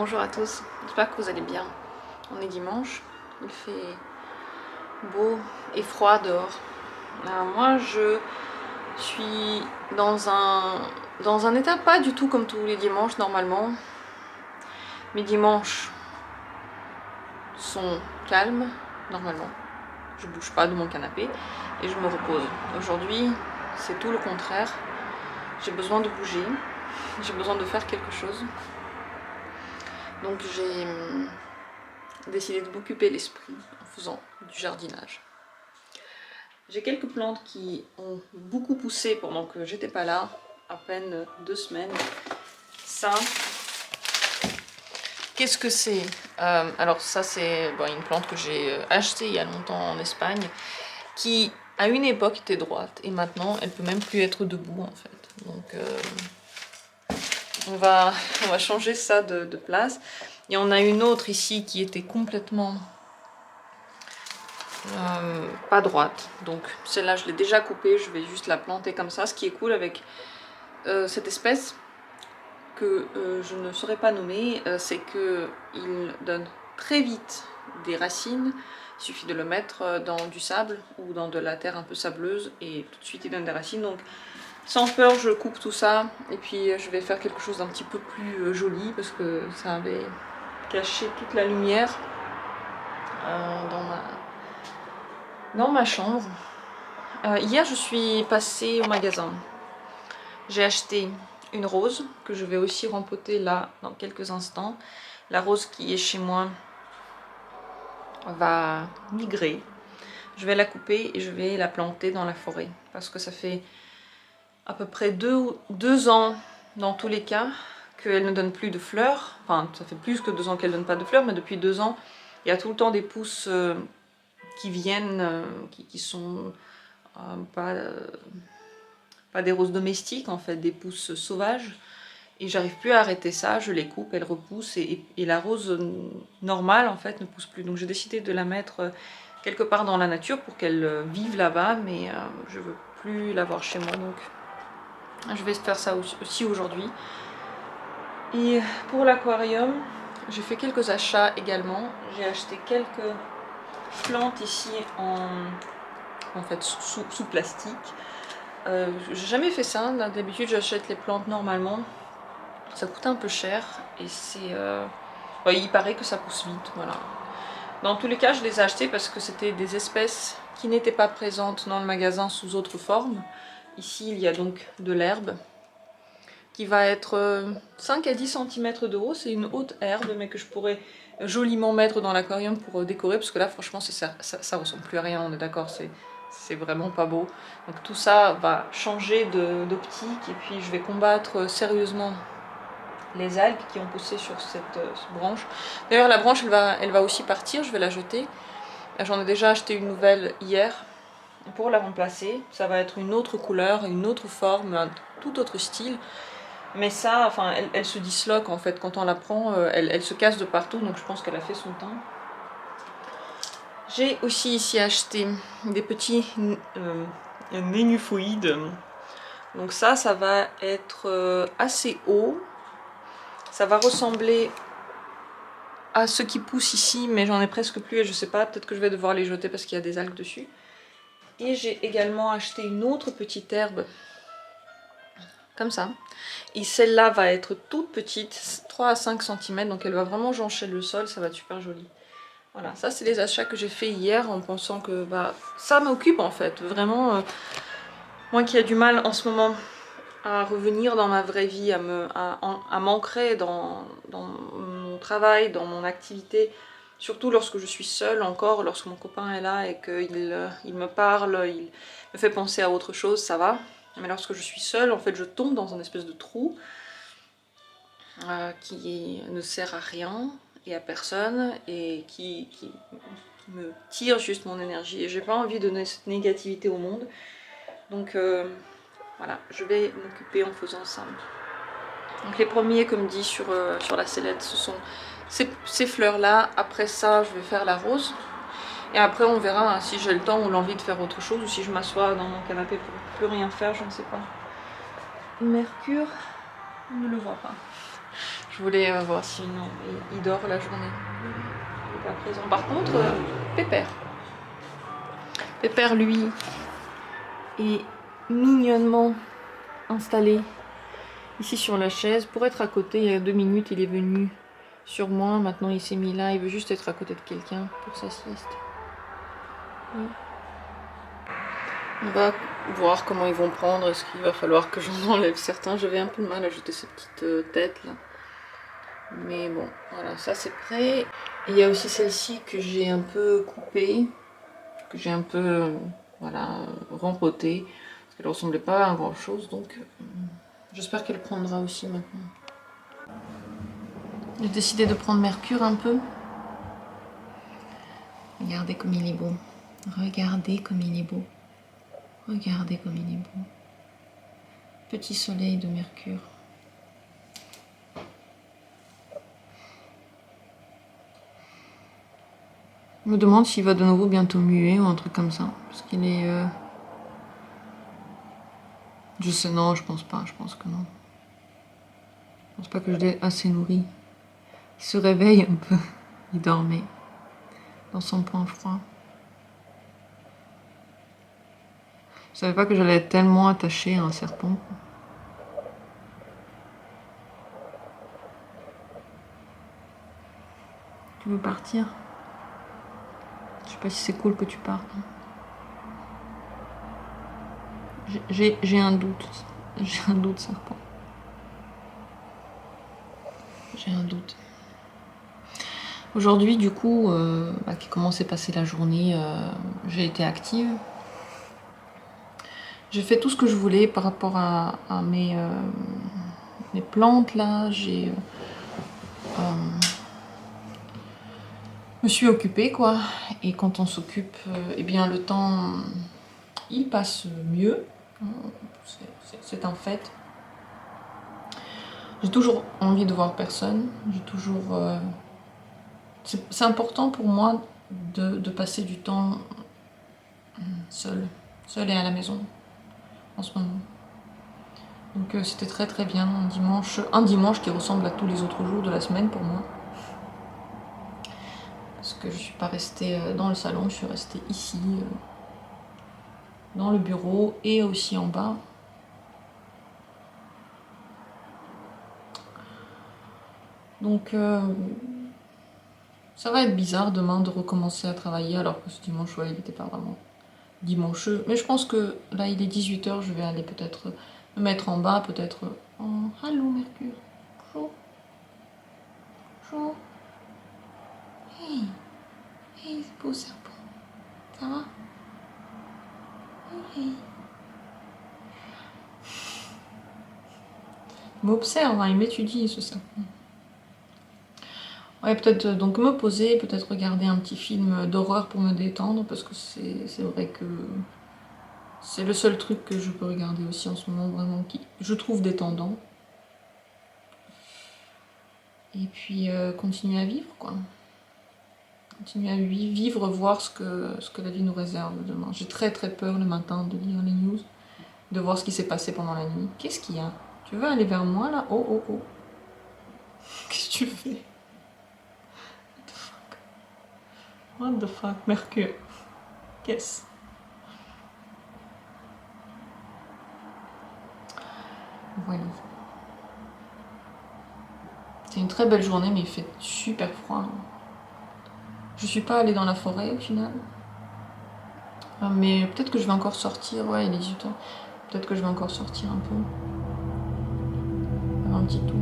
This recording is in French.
Bonjour à tous, j'espère que vous allez bien. On est dimanche, il fait beau et froid dehors. Alors moi je suis dans un état pas du tout comme tous les dimanches normalement. Mes dimanches sont calmes normalement, je bouge pas de mon canapé et je me repose. Aujourd'hui c'est tout le contraire, j'ai besoin de bouger, j'ai besoin de faire quelque chose. Donc j'ai décidé de m'occuper l'esprit en faisant du jardinage. J'ai quelques plantes qui ont beaucoup poussé pendant que j'étais pas là, à peine 2 semaines. Ça, qu'est-ce que c'est? Alors ça c'est une plante que j'ai achetée il y a longtemps en Espagne, qui à une époque était droite et maintenant elle peut même plus être debout en fait. Donc on va changer ça de place. Et on a une autre ici qui était complètement pas droite. Donc celle-là je l'ai déjà coupée, je vais juste la planter comme ça. Ce qui est cool avec cette espèce que je ne saurais pas nommer, c'est qu'il donne très vite des racines. Il suffit de le mettre dans du sable ou dans de la terre un peu sableuse et tout de suite il donne des racines. Donc sans peur je coupe tout ça et puis je vais faire quelque chose d'un petit peu plus joli parce que ça avait caché toute la lumière dans ma chambre. Hier je suis passée au magasin, j'ai acheté une rose que je vais aussi rempoter là dans quelques instants. La rose qui est chez moi va migrer. Je vais la couper et je vais la planter dans la forêt parce que ça fait à peu près deux ans dans tous les cas qu'elle ne donne plus de fleurs. Enfin, ça fait plus que 2 ans qu'elle ne donne pas de fleurs, mais depuis 2 ans, il y a tout le temps des pousses qui viennent, qui sont pas des roses domestiques en fait, des pousses sauvages. Et j'arrive plus à arrêter ça, je les coupe, elles repoussent et la rose normale en fait ne pousse plus. Donc j'ai décidé de la mettre quelque part dans la nature pour qu'elle vive là-bas, mais je veux plus l'avoir chez moi, donc je vais faire ça aussi aujourd'hui. Et pour l'aquarium, j'ai fait quelques achats également. J'ai acheté quelques plantes ici en fait sous plastique. J'ai jamais fait ça, d'habitude j'achète les plantes normalement. Ça coûte un peu cher et c'est... il paraît que ça pousse vite, voilà. Dans tous les cas, je les ai achetés parce que c'était des espèces qui n'étaient pas présentes dans le magasin sous autre forme. Ici, il y a donc de l'herbe qui va être 5 à 10 cm de haut. C'est une haute herbe, mais que je pourrais joliment mettre dans l'aquarium pour décorer, parce que là, franchement, ça ressemble plus à rien, on est d'accord, c'est vraiment pas beau. Donc tout ça va changer d'optique et puis je vais combattre sérieusement les algues qui ont poussé sur cette branche. D'ailleurs la branche elle va aussi partir, je vais la jeter. J'en ai déjà acheté une nouvelle hier pour la remplacer. Ça va être une autre couleur, une autre forme, un tout autre style. Mais ça, enfin, elle se disloque en fait quand on la prend, elle se casse de partout, donc je pense qu'elle a fait son temps. J'ai aussi ici acheté des petits nénuphoïdes. Donc ça va être assez haut. Ça va ressembler à ce qui pousse ici, mais j'en ai presque plus et je sais pas, peut-être que je vais devoir les jeter parce qu'il y a des algues dessus. Et j'ai également acheté une autre petite herbe, comme ça. Et celle-là va être toute petite, 3 à 5 cm, donc elle va vraiment joncher le sol, ça va être super joli. Voilà, ça c'est les achats que j'ai fait hier en pensant que ça m'occupe en fait, vraiment. Moi qui ai du mal en ce moment à revenir dans ma vraie vie, à m'ancrer dans mon travail, dans mon activité, surtout lorsque je suis seule encore, lorsque mon copain est là et qu'il me parle, il me fait penser à autre chose, ça va. Mais lorsque je suis seule, en fait, je tombe dans un espèce de trou qui ne sert à rien et à personne et qui me tire juste mon énergie. Et j'ai pas envie de donner cette négativité au monde. Donc voilà, je vais m'occuper en faisant ça. Donc les premiers, comme dit sur la sellette, ce sont ces fleurs-là. Après ça, je vais faire la rose. Et après, on verra hein, si j'ai le temps ou l'envie de faire autre chose, ou si je m'assois dans mon canapé pour plus rien faire, je ne sais pas. Mercure, on ne le voit pas. Je Je voulais voir si non, il dort la journée. Il n'est pas présent. Par contre, Pépère. Pépère, lui, est mignonnement installé ici sur la chaise pour être à côté. Il y a 2 minutes, il est venu sur moi. Maintenant, il s'est mis là. Il veut juste être à côté de quelqu'un pour sa sieste. Oui. On va voir comment ils vont prendre. Est-ce qu'il va falloir que j'en enlève certains? J'avais un peu de mal à jeter ces petites têtes là. Mais bon, voilà, ça c'est prêt. Et il y a aussi celle-ci que j'ai un peu coupée, que j'ai un peu, voilà, rempotée, parce qu'elle ressemblait pas à grand chose, donc j'espère qu'elle prendra aussi maintenant. J'ai décidé de prendre Mercure un peu. Regardez comme il est beau. Regardez comme il est beau. Regardez comme il est beau. Petit soleil de Mercure. Je me demande s'il va de nouveau bientôt muer ou un truc comme ça. Parce qu'il est... Je sais, non, je pense pas, je pense que non. Je pense pas que je l'ai assez nourri. Il se réveille un peu. Il dormait. Dans son point froid. Je savais pas que j'allais être tellement attachée à un serpent. Tu veux partir? Je sais pas si c'est cool que tu partes. J'ai un doute. J'ai un doute, serpent. J'ai un doute. Aujourd'hui, du coup, comment s'est passée la journée, j'ai été active. J'ai fait tout ce que je voulais par rapport à mes plantes là. Je me suis occupée quoi. Et quand on s'occupe, eh bien le temps, il passe mieux. C'est un fait. J'ai toujours envie de voir personne. J'ai toujours... c'est important pour moi de passer du temps seule et à la maison en ce moment. Donc c'était très très bien un dimanche qui ressemble à tous les autres jours de la semaine pour moi. Parce que je suis pas restée dans le salon, je suis restée ici, dans le bureau et aussi en bas. Donc ça va être bizarre demain de recommencer à travailler alors que ce dimanche, ouais, il n'était pas vraiment dimanche. Mais je pense que là il est 18 h, je vais aller peut-être me mettre en bas, peut-être... Oh, allô Mercure. Chaud. Chaud. Hey. Hey, ce beau serpent. Ça va? Hey. Il m'observe, hein, il m'étudie ce serpent. Ouais, peut-être donc me poser, peut-être regarder un petit film d'horreur pour me détendre, parce que c'est vrai que c'est le seul truc que je peux regarder aussi en ce moment, vraiment, qui je trouve détendant. Et puis continuer à vivre, quoi. Continuer à vivre, voir ce que la vie nous réserve demain. J'ai très très peur le matin de lire les news, de voir ce qui s'est passé pendant la nuit. Qu'est-ce qu'il y a? Tu veux aller vers moi, là? Oh, oh, oh. Qu'est-ce que tu fais? What the fuck, Mercure? Qu'est-ce? Voilà. C'est une très belle journée, mais il fait super froid. Je suis pas allée dans la forêt au final. Mais peut-être que je vais encore sortir. Ouais, il est 18 h. Peut-être que je vais encore sortir un peu. Faire un petit tour.